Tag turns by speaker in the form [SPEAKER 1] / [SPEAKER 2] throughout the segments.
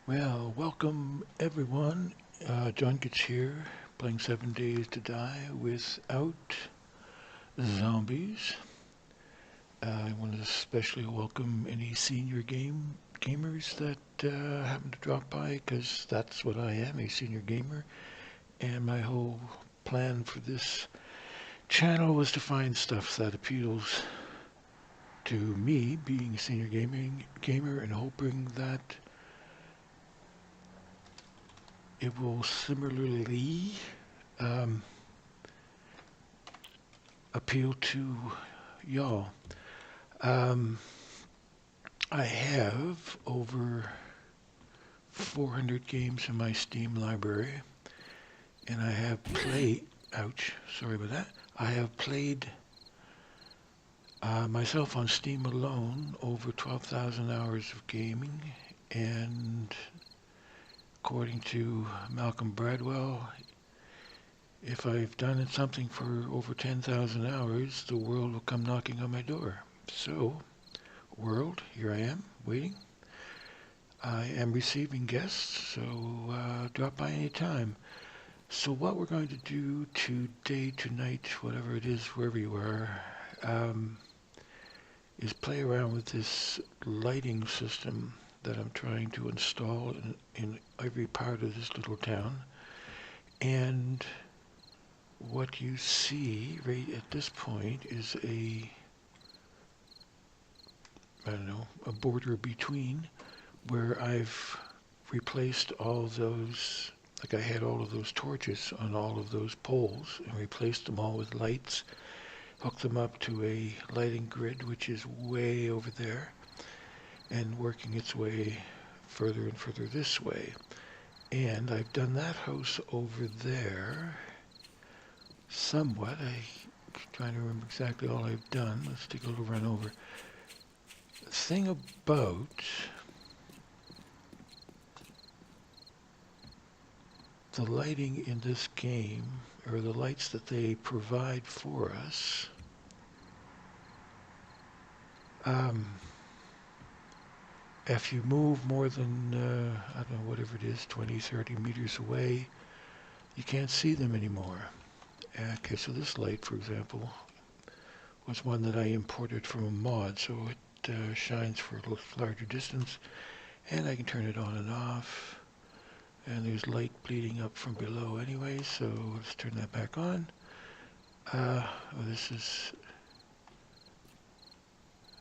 [SPEAKER 1] Well, welcome everyone. John Gets here, playing 7 Days to Die without zombies. I want to especially welcome any senior gamers that happen to drop by, because that's what I am, a senior gamer. And my whole plan for this channel was to find stuff that appeals to me, being a senior gaming gamer, and hoping that it will similarly um, appeal to y'all. Um, I have over 400 games in my Steam library, and I have played, ouch, sorry about that. I have played myself on Steam alone over 12,000 hours of gaming, and according to Malcolm Bradwell, if I've done something for over 10,000 hours, the world will come knocking on my door. So, world, here I am, waiting. I am receiving guests, so drop by anytime. So what we're going to do today, tonight, whatever it is, wherever you are, um, is play around with this lighting system that I'm trying to install in every part of this little town. And what you see right at this point is I don't know, a border between where I've replaced all those, like I had all of those torches on all of those poles and replaced them all with lights, hooked them up to a lighting grid which is way over there and working its way further and further this way. And I've done that house over there somewhat. I'm trying to remember exactly all I've done. Let's take a little run over. The thing about the lighting in this game, or the lights that they provide for us, um, if you move more than, I don't know, whatever it is, 20, 30 meters away, you can't see them anymore. Okay, so this light, for example, was one that I imported from a mod, so it shines for a larger distance, and I can turn it on and off. And there's light bleeding up from below anyway, so let's turn that back on. This is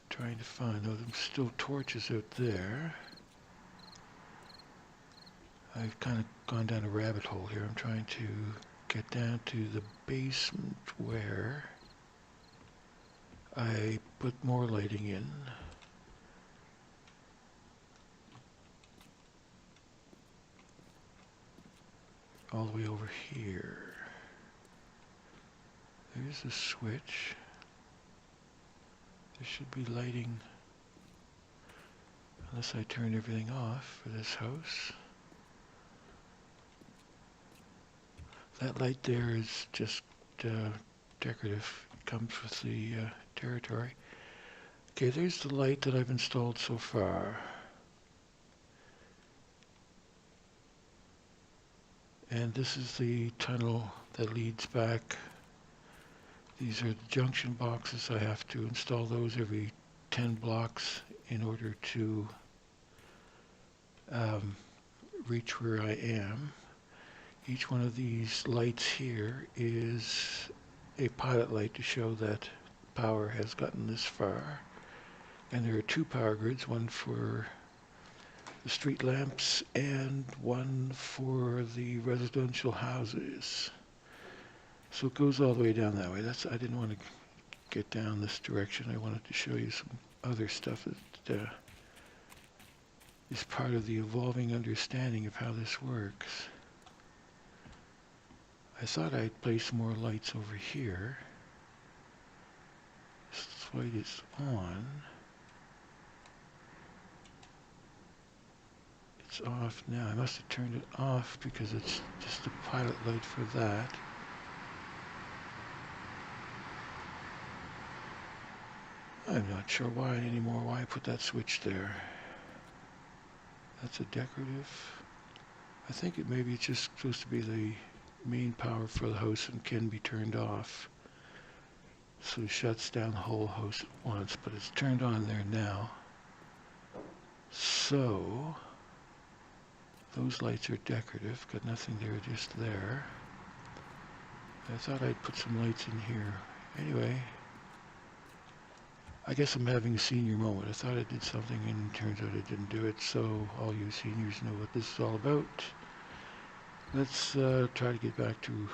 [SPEAKER 1] trying to find, oh, there's still torches out there. I've kind of gone down a rabbit hole here. I'm trying to get down to the basement where I put more lighting in. All the way over here. There's a switch. There should be lighting, unless I turn everything off for this house. That light there is just decorative. It comes with the territory. Okay, there's the light that I've installed so far. And this is the tunnel that leads back. These are the junction boxes. I have to install those every 10 blocks in order to reach where I am. Each one of these lights here is a pilot light to show that power has gotten this far. And there are two power grids, one for the street lamps and one for the residential houses. So it goes all the way down that way. I didn't want to get down this direction. I wanted to show you some other stuff that is part of the evolving understanding of how this works. I thought I'd place more lights over here. This light is on. It's off now. I must have turned it off because it's just a pilot light for that. I'm not sure why anymore, why I put that switch there. That's a decorative. I think it maybe it's just supposed to be the main power for the house and can be turned off. So it shuts down the whole house at once, but it's turned on there now. So those lights are decorative, got nothing there, just there. I thought I'd put some lights in here. Anyway, I guess I'm having a senior moment. I thought I did something and it turns out I didn't do it, so all you seniors know what this is all about. Let's try to get back to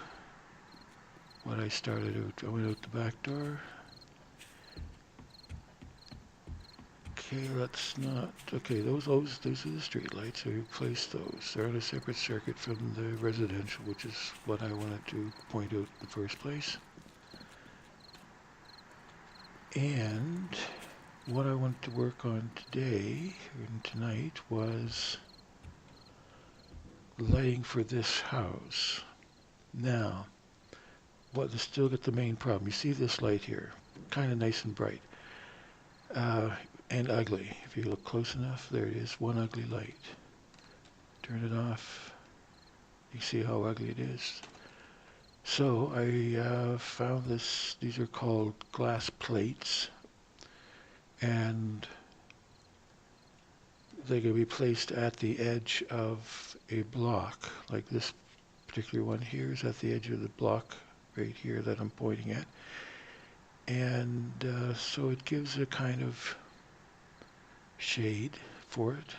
[SPEAKER 1] what I started out. I went out the back door. Okay, let's not. Okay, those are the street lights. I replaced those. They're on a separate circuit from the residential, which is what I wanted to point out in the first place. And what I wanted to work on today and tonight was lighting for this house. Now, what still got the main problem. You see this light here, kind of nice and bright. And ugly. If you look close enough, there it is, one ugly light. Turn it off. You see how ugly it is. So I found this. These are called glass plates, and they can be placed at the edge of a block. Like this particular one here is at the edge of the block right here that I'm pointing at. And so it gives a kind of shade for it.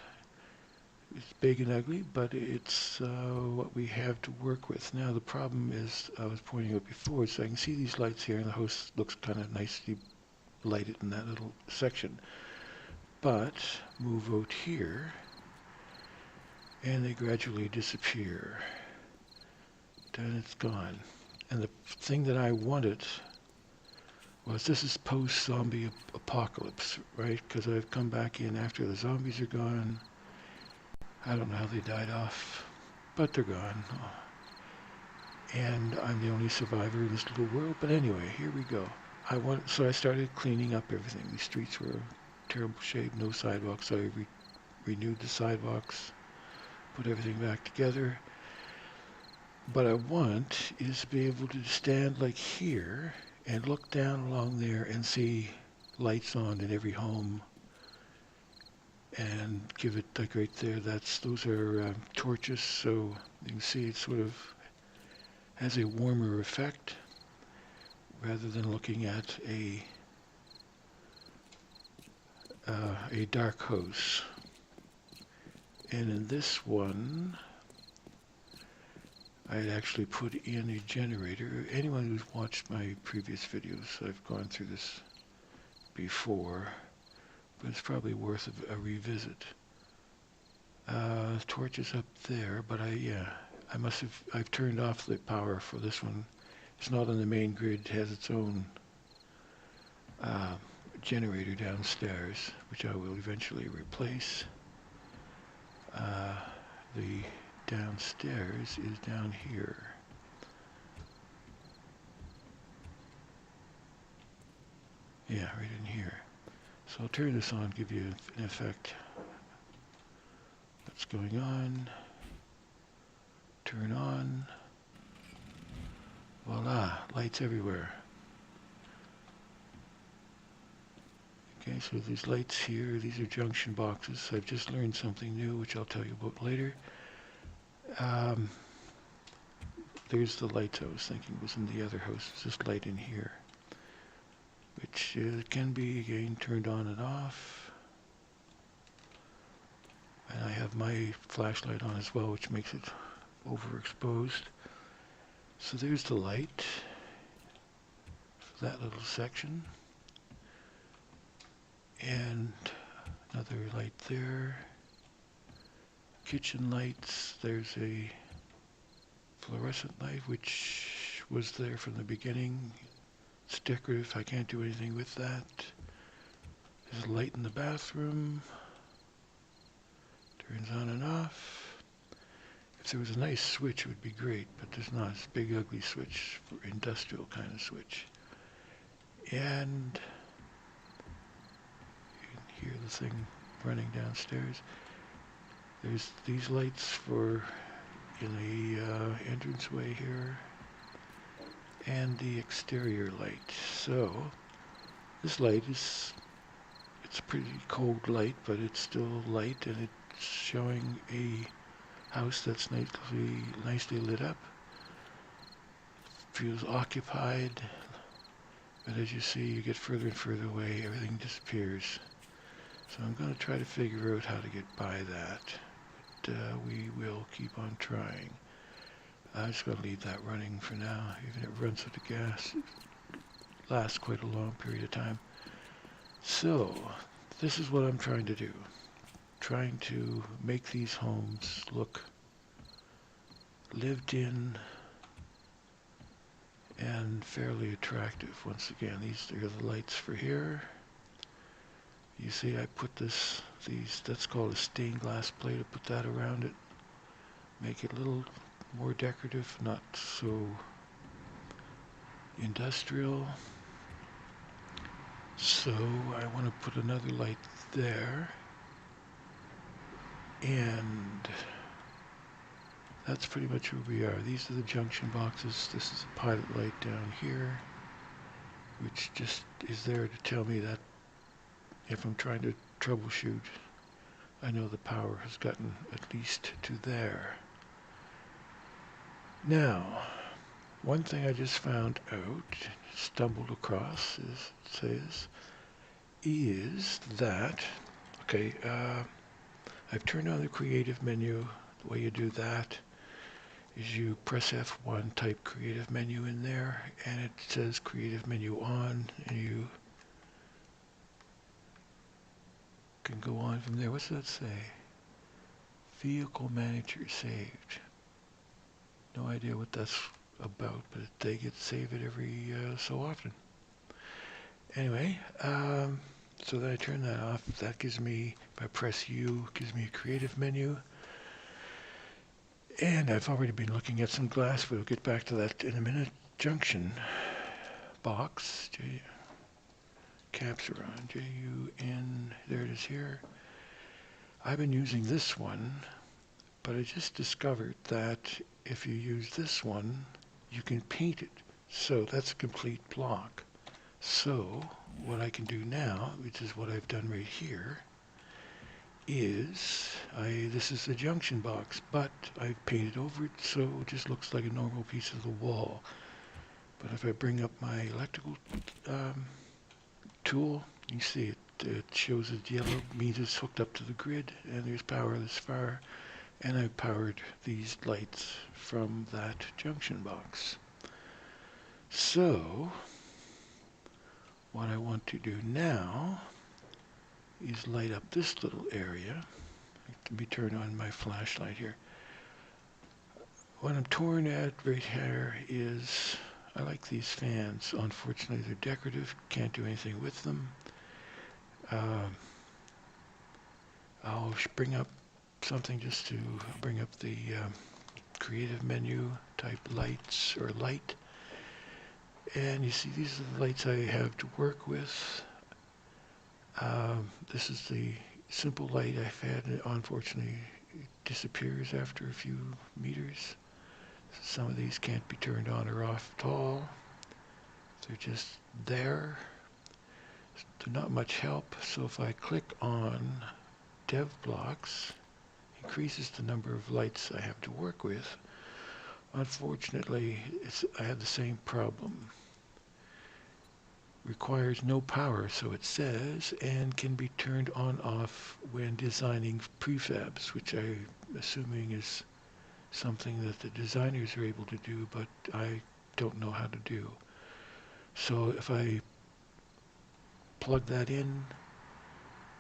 [SPEAKER 1] It's big and ugly, but it's what we have to work with. Now the problem is, I was pointing out before, so I can see these lights here and the house looks kind of nicely lighted in that little section. But move out here and they gradually disappear. Then it's gone. And the thing that I wanted was, this is post-zombie apocalypse, right? Because I've come back in after the zombies are gone. I don't know how they died off, but they're gone. And I'm the only survivor in this little world. But anyway, here we go. So I started cleaning up everything. The streets were in terrible shape, no sidewalks. So I renewed the sidewalks, put everything back together. What I want is to be able to stand like here and look down along there and see lights on in every home, and give it like right there. Those are torches, so you can see it sort of has a warmer effect rather than looking at a dark house. And in this one, I had actually put in a generator. Anyone who's watched my previous videos, I've gone through this before, but it's probably worth a revisit. Torches up there, but I've turned off the power for this one. It's not on the main grid, it has its own generator downstairs, which I will eventually replace. The downstairs is down here. Yeah, right in here. So I'll turn this on, give you an effect. What's going on? Turn on. Voila, lights everywhere. Okay, so these lights here, these are junction boxes. I've just learned something new, which I'll tell you about later. There's the lights I was thinking was in the other house. It's this light in here, which can be again turned on and off. And I have my flashlight on as well, which makes it overexposed. So there's the light for that little section. And another light there. Kitchen lights. There's a fluorescent light, which was there from the beginning. It's decorative. I can't do anything with that. There's a light in the bathroom. Turns on and off. If there was a nice switch, it would be great, but there's not. It's a big, ugly switch, for industrial kind of switch. And you can hear the thing running downstairs. There's these lights for in the entranceway here, and the exterior light. So this light it's a pretty cold light, but it's still light, and it's showing a house that's nicely lit up. Feels occupied, but as you see, you get further and further away, everything disappears. So I'm going to try to figure out how to get by that, but we will keep on trying. I'm just going to leave that running for now. Even if it runs out of gas, it lasts quite a long period of time. So this is what I'm trying to do. Trying to make these homes look lived in and fairly attractive. Once again, these are the lights for here. You see I put that's called a stained glass plate. I put that around it. Make it a little more decorative, not so industrial. So I want to put another light there. And that's pretty much where we are. These are the junction boxes. This is a pilot light down here, which just is there to tell me that if I'm trying to troubleshoot, I know the power has gotten at least to there. Now, one thing I just found out, stumbled across, is that, okay, I've turned on the creative menu. The way you do that is you press F1, type creative menu in there, and it says creative menu on, and you can go on from there. What's that say? Vehicle manager saved. No idea what that's about, but they get to save it every so often. Anyway, so then I turn that off. That gives me, if I press U, gives me a creative menu. And I've already been looking at some glass. We'll get back to that in a minute. Junction box. Caps are on. J-U-N. There it is here. I've been using this one, but I just discovered that if you use this one, you can paint it. So that's a complete block. So what I can do now, which is what I've done right here, is this is the junction box, but I've painted over it so it just looks like a normal piece of the wall. But if I bring up my electrical tool, you see it shows it yellow, means it's hooked up to the grid, and there's power this far, and I've powered these lights from that junction box. So what I want to do now is light up this little area. Let me turn on my flashlight here. What I'm torn at right here is, I like these fans. Unfortunately, they're decorative. Can't do anything with them. I'll bring up something just to bring up the creative menu, type lights or light. And you see these are the lights I have to work with. This is the simple light I've had. Unfortunately, it disappears after a few meters. Some of these can't be turned on or off at all. They're just there. They're not much help. So if I click on dev blocks, it increases the number of lights I have to work with. Unfortunately, I have the same problem. Requires no power, so it says, and can be turned on off when designing prefabs, which I'm assuming is something that the designers are able to do, but I don't know how to do. So if I plug that in,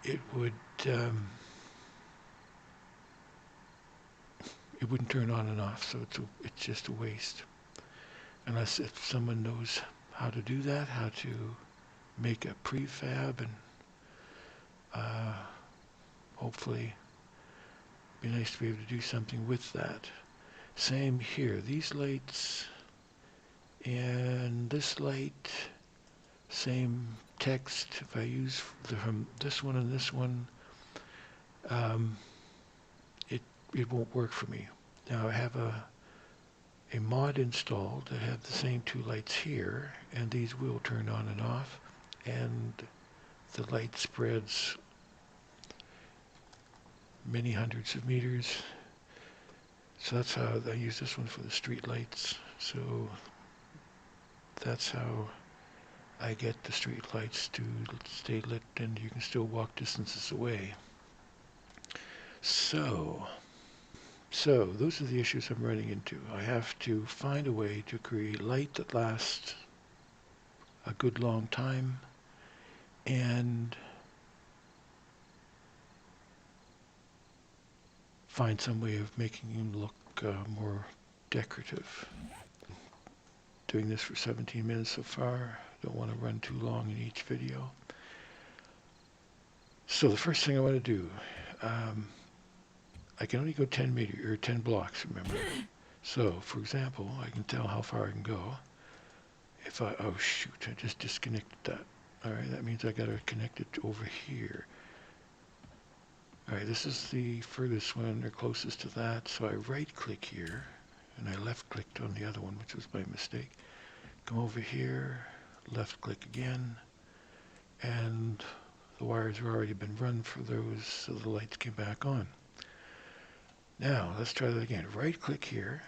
[SPEAKER 1] it wouldn't turn on and off, so it's just a waste. Unless if someone knows how to do that, how to make a prefab, and hopefully be nice to be able to do something with that. Same here. These lights and this light, same text. If I use from this one and this one, it it won't work for me. Now I have a mod installed that have the same two lights here, and these will turn on and off, and the light spreads many hundreds of meters. So that's how I use this one for the street lights. So that's how I get the street lights to stay lit, and you can still walk distances away. So those are the issues I'm running into. I have to find a way to create light that lasts a good long time, and find some way of making them look more decorative. Doing this for 17 minutes so far. Don't want to run too long in each video. So the first thing I want to do, I can only go 10 blocks, remember. So, for example, I can tell how far I can go. If oh shoot, I just disconnected that. Alright, that means I gotta connect it over here. Alright, this is the furthest one, or closest to that, so I right click here, and I left clicked on the other one, which was my mistake. Come over here, left click again, and the wires have already been run for those, so the lights came back on. Now, let's try that again. Right click here.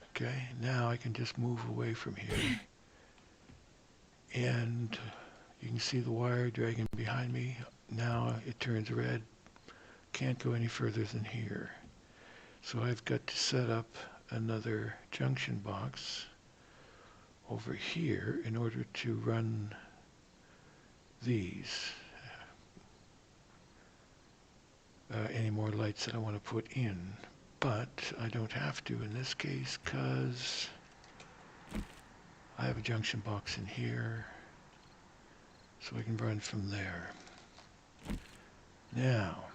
[SPEAKER 1] Okay, now I can just move away from here. And you can see the wire dragging behind me. Now it turns red. Can't go any further than here. So I've got to set up another junction box over here in order to run these. Any more lights that I want to put in. But I don't have to in this case because I have a junction box in here, so I can run from there. Now,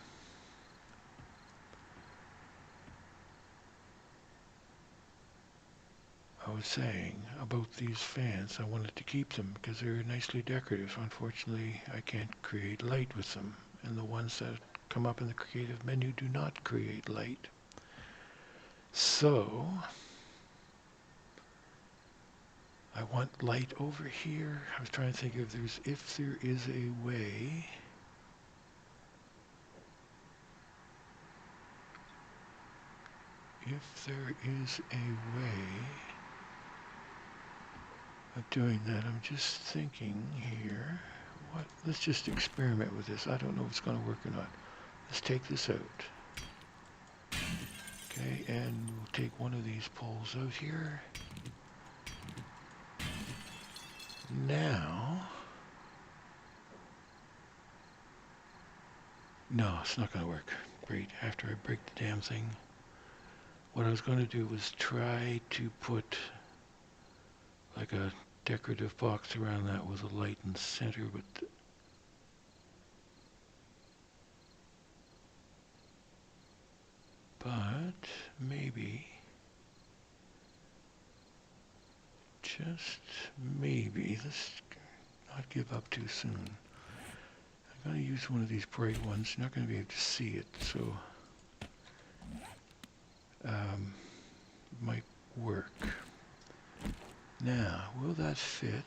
[SPEAKER 1] I was saying about these fans, I wanted to keep them because they're nicely decorative. Unfortunately, I can't create light with them, and the ones that come up in the creative menu do not create light. So I want light over here. I was trying to think if there is a way of doing that. I'm just thinking here. Let's just experiment with this. I don't know if it's going to work or not. Let's take this out. Okay, and we'll take one of these poles out here. Now, no, it's not going to work. Great, after I break the damn thing. What I was going to do was try to put like a decorative box around that with a light in the center, but maybe, just maybe, let's not give up too soon. I'm going to use one of these bright ones. You're not going to be able to see it, so might work. Now, will that fit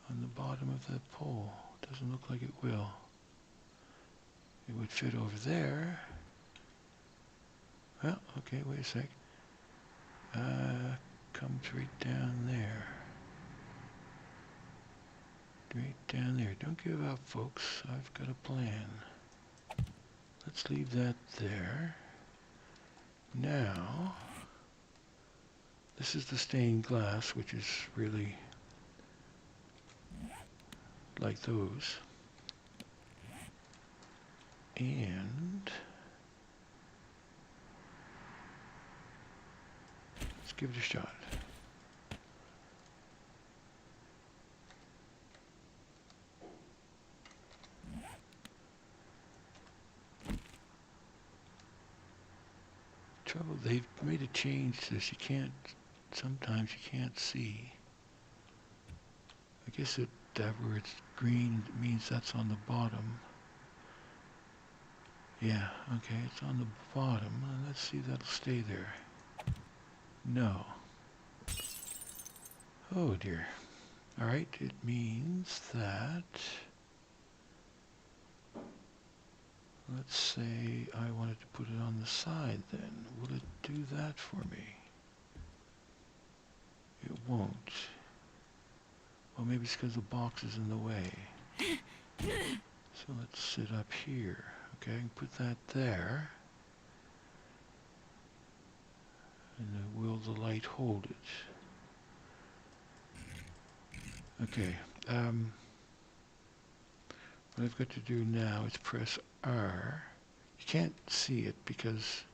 [SPEAKER 1] on the bottom of the pole? Doesn't look like it will. It would fit over there. Well, okay, wait a sec. Comes right down there. Right down there. Don't give up, folks. I've got a plan. Let's leave that there. Now, this is the stained glass, which is really like those. And let's give it a shot. Trouble, they've made a change to this. Sometimes you can't see. I guess that where it's green means that's on the bottom. Yeah, okay, it's on the bottom. Let's see if that'll stay there. No. Oh dear. Alright, it means that... Let's say I wanted to put it on the side then. Will it do that for me? It won't. Well, maybe it's because the box is in the way. So let's sit up here. Okay, I can put that there. And then will the light hold it? Okay. What I've got to do now is press R. You can't see it because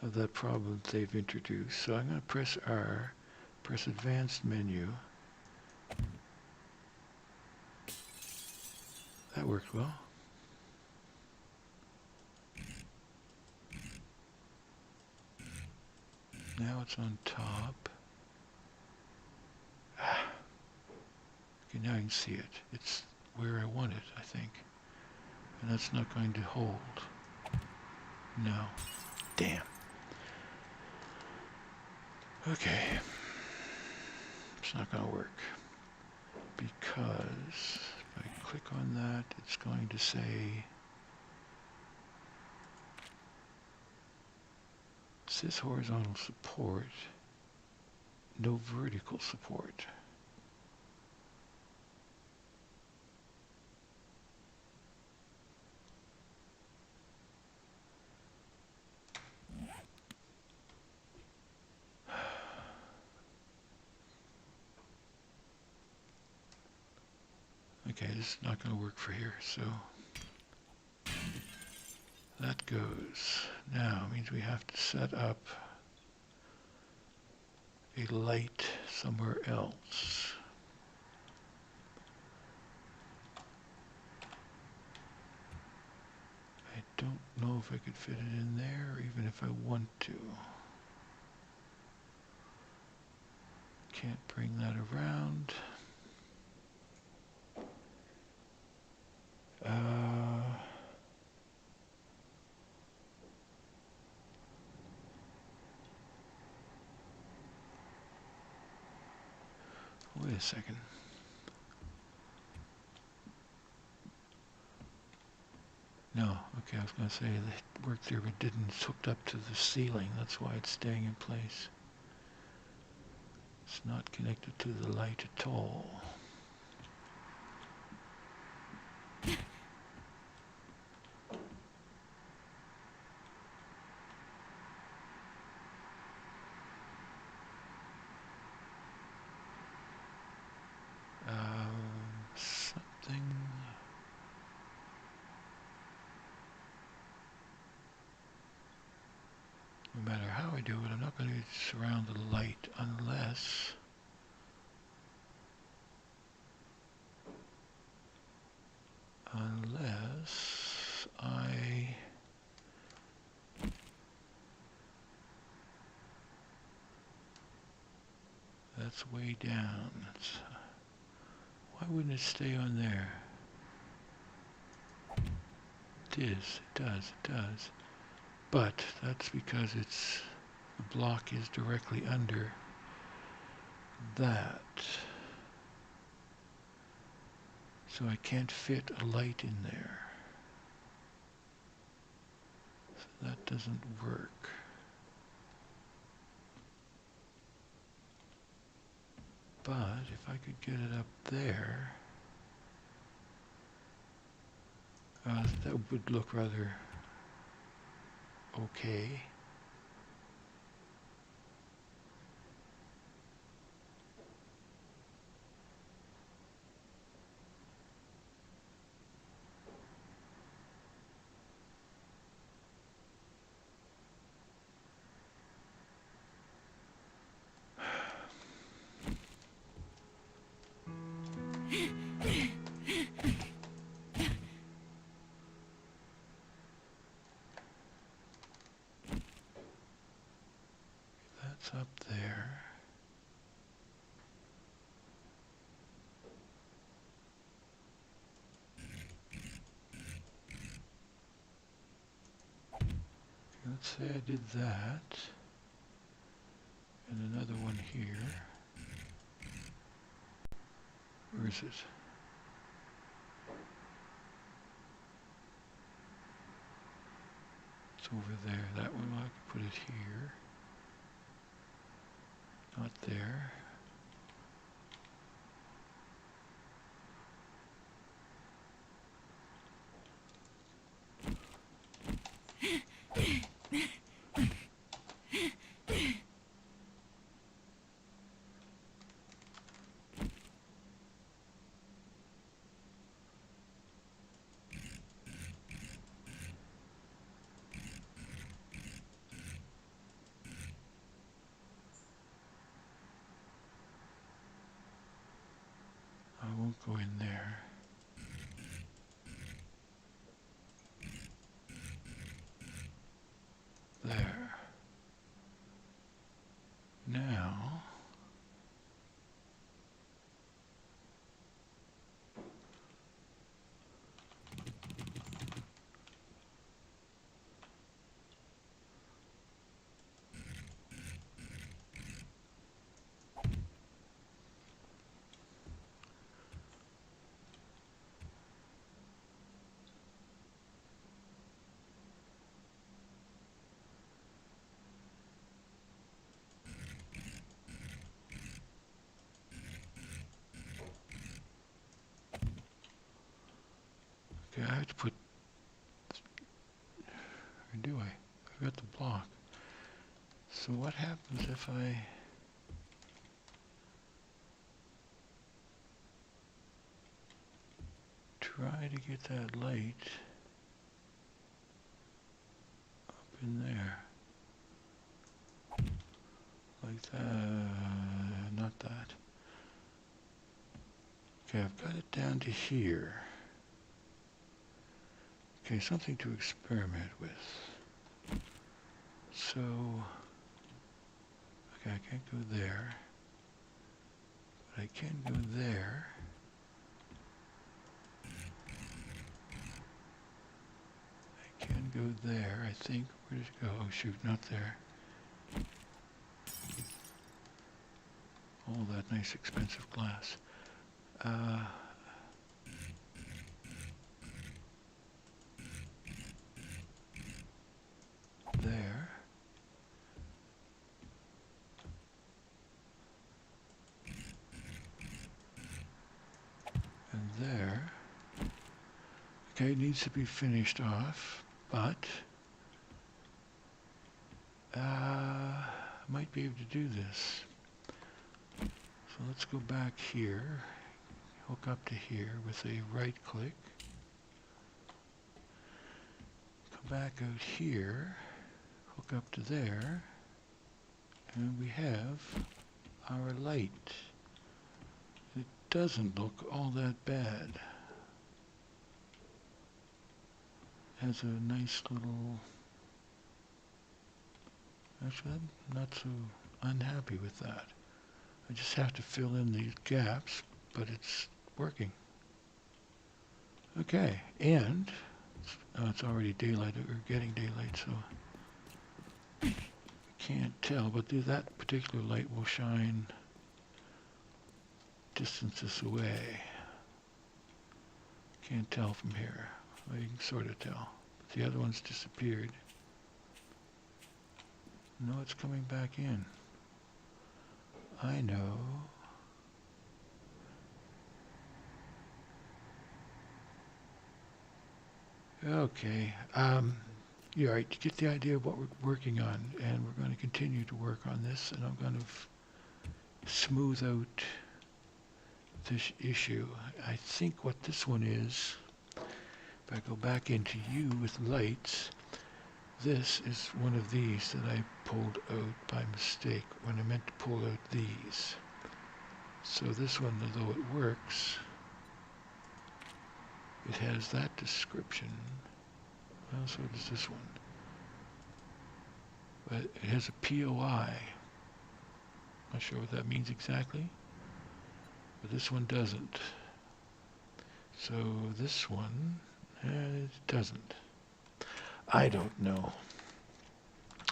[SPEAKER 1] of that problem they've introduced. So I'm going to press R, press Advanced Menu. That worked well. Now it's on top. Okay, now you can see it. It's where I want it, I think. And that's not going to hold. No. Damn. Okay. It's not going to work. Because if I click on that, it's going to say... It says horizontal support. No vertical support. Okay, this is not going to work for here, so that goes. Now it means we have to set up a light somewhere else. I don't know if I could fit it in there, or even if I want to. Can't bring that around. Wait a second. No, okay, I was going to say it worked there, but didn't. It's hooked up to the ceiling. That's why it's staying in place. It's not connected to the light at all. Something... No matter how I do it, I'm not going to surround the light unless... I... That's way down. Why wouldn't it stay on there? It is. It does. It does. But that's because the block is directly under that. So I can't fit a light in there. So that doesn't work. But if I could get it up there, that would look rather okay. That's up there. let's say I did that. And another one here. Where is it? It's over there. That one, I can put it here. Not there. I won't go in there. There. Now, okay, I have to put, or do I? I've got the block. So what happens if I try to get that light up in there? Like that, not that. Okay, I've got it down to here. Okay, something to experiment with. So, okay, I can't go there, but I can go there. I can go there, I think. Where did it go? Oh shoot, not there. All that nice expensive glass. There. And there. Okay, it needs to be finished off, but I might be able to do this. So let's go back here, hook up to here with a right click. Come back out here, hook up to there, and we have our light. It doesn't look all that bad. Has a nice little... Actually, I'm not so unhappy with that. I just have to fill in these gaps, but it's working. Okay, and it's already daylight, or getting daylight, so can't tell, but that particular light will shine distances away. Can't tell from here. Well, you can sort of tell. But the other one's disappeared. No, it's coming back in. I know. Okay. You're right. You get the idea of what we're working on, and we're going to continue to work on this, and I'm going to smooth out this issue. I think what this one is, if I go back into you with lights, this is one of these that I pulled out by mistake when I meant to pull out these. So this one, although it works, it has that description. Well, so does this one. But it has a POI. Not sure what that means exactly. But this one doesn't. So this one, it doesn't. I don't know.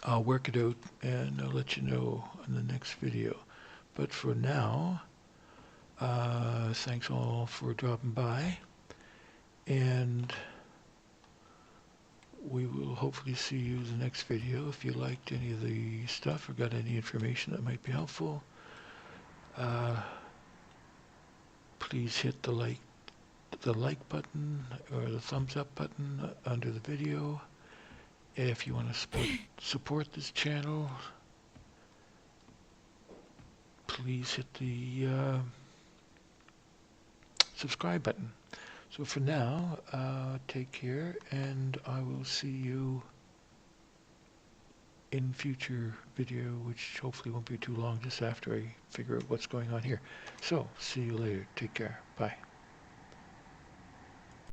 [SPEAKER 1] I'll work it out and I'll let you know in the next video. But for now, thanks all for dropping by, and we will hopefully see you in the next video. If you liked any of the stuff or got any information that might be helpful, please hit the like button or the thumbs up button under the video. If you want to support this channel, please hit the subscribe button. So for now, take care, and I will see you in future video, which hopefully won't be too long, just after I figure out what's going on here. So, see you later. Take care. Bye.